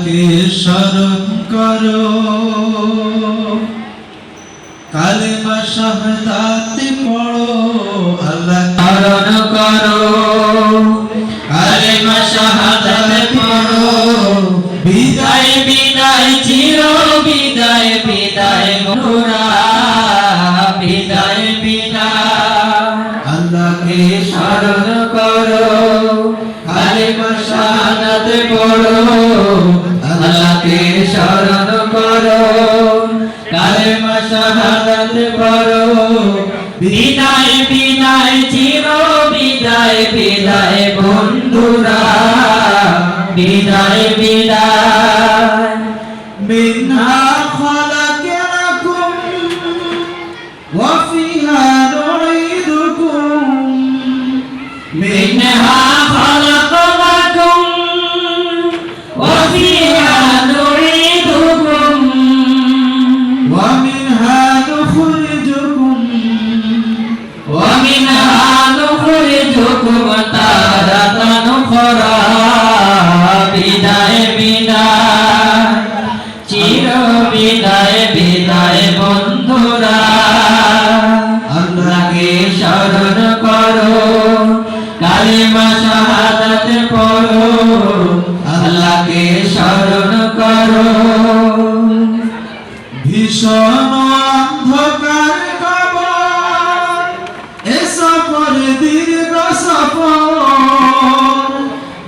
আল্লাহকে স্মরণ করো, কালেমা শাহাদাত পড়ো, আল্লাহ স্মরণ করো, কালেমা শাহাদাত পড়ো। বিদায় বিদায় চির বিদায় বিদায় বন্ধুরা, বিদায় বিদায়। আল্লাহকে স্মরণ করো, কালেমা শাহাদাত পড়ো, আল্লাহকে স্মরণ করো, কালেমা শাহাদাত পড়ো। বিদায় বিদায় চির বিদায় বিদায় বন্ধুরা, বিদায় বিদায়। মিনহা খালাকনাকুম ওয়া ফিহা নুঈদুকুম, মিনহা খালাকনাকুম ওয়া ফিহা নুঈদুকুম ওয়া মিনহা নুখরিজুকুম ওয়া মিনহা নুখরিজুকুম তারাতান উখরা। বিদায় বিদায় চির বিদায় বিদায় বন্ধুরা, আল্লাহকে স্মরণ করো, কালেমা শাহাদাত পড়ো, আল্লাহকে স্মরণ করো। ভীষণ অন্ধকার কবর, এ সফর দীর্ঘ সফর।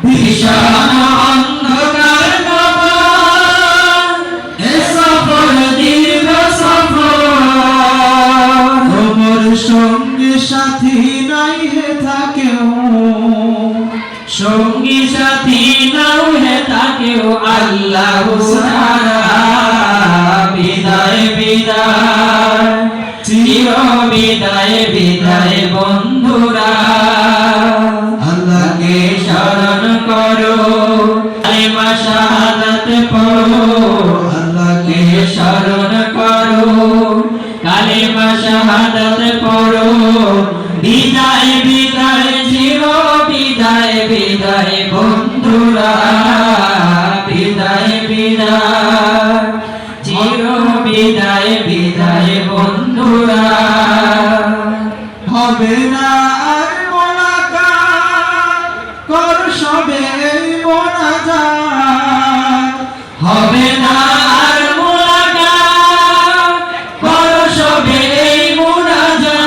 ভীষণ অন্ধকার কবর, এ সফর দীর্ঘ সফর। তোমার সঙ্গে সাথী নাই হে থাকেও, সঙ্গী সাথী নাও হে থাকেও আল্লাহ ছাড়া। বিদায় বিদায় চির বিদায় বিদায় বন্ধুরা, আল্লাহকে স্মরণ করো, কালেমা শাহাদাত পড়ো, আল্লাহকে স্মরণ করো, কালেমা শাহাদাত পড়ো। বিদায় বিদায় চির বিদায় বিদায় বন্ধুরা, বিদায় বিদায় চির বিদায় বিদায় বন্ধুরা। হবে না আর মোলাকাত, কর সবে এই মোনাজাত। হবে না আর মোলাকাত, কর সবে এই মোনাজাত।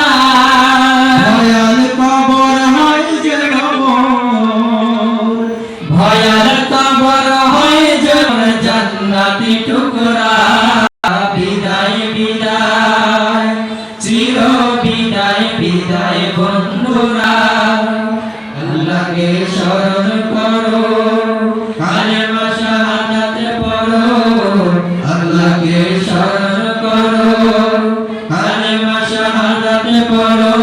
ভয়াল কবর হয় যে ভয়াল কবর হয় যে জান্নাতি টুকরা। বিদায় বিদায় চির বিদায় বিদায় বন্ধুরা, আল্লাহকে স্মরণ করো, কালেমা শাহাদাত পড়ো, আল্লাহকে স্মরণ করো, কালেমা শাহাদাত পড়ো।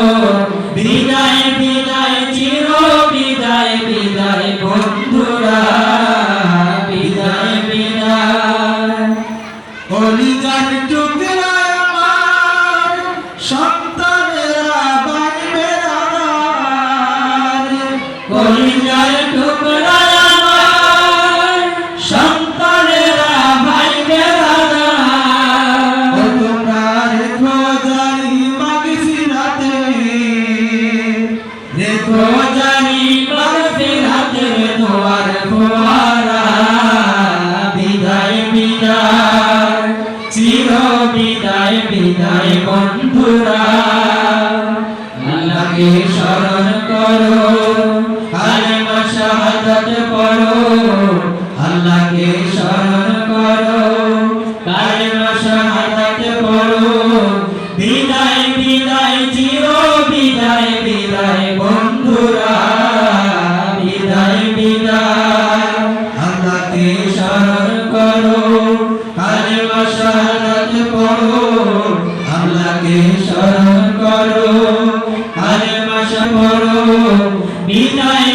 বিদায় বিদায় চির বিদায় বিদায় বন্ধুরা, বিদায় বিদায়। কলিজার টুকরা আমার সন্তানেরা বাইবে দাঁড়ার, কলিজার টুকরা আমার সন্তানেরা বাইবে দাঁড়ার। তোমরা রেখো জানি মাগফিরাতে, রেখো জানি মাগফিরাতে দোয়ার ফোয়ারা। বিদায় বিদায় চির বিদায় বিদায় বন্ধুরা, আল্লাহকে স্মরণ করো, কালেমা শাহাদাত পড়ো, আল্লাহকে স্মরণ করো, কালেমা শাহাদাত পড়ো। বিদায় বিদায় চির বিদায় বিদায় বন্ধুরা, বিদায় বিদায়। আল্লাহকে স্মরণ করো, কালেমা শাহাদাত পড়ো, আল্লাহকে স্মরণ করো, কালেমা শাহাদাত পড়ো। বিদায়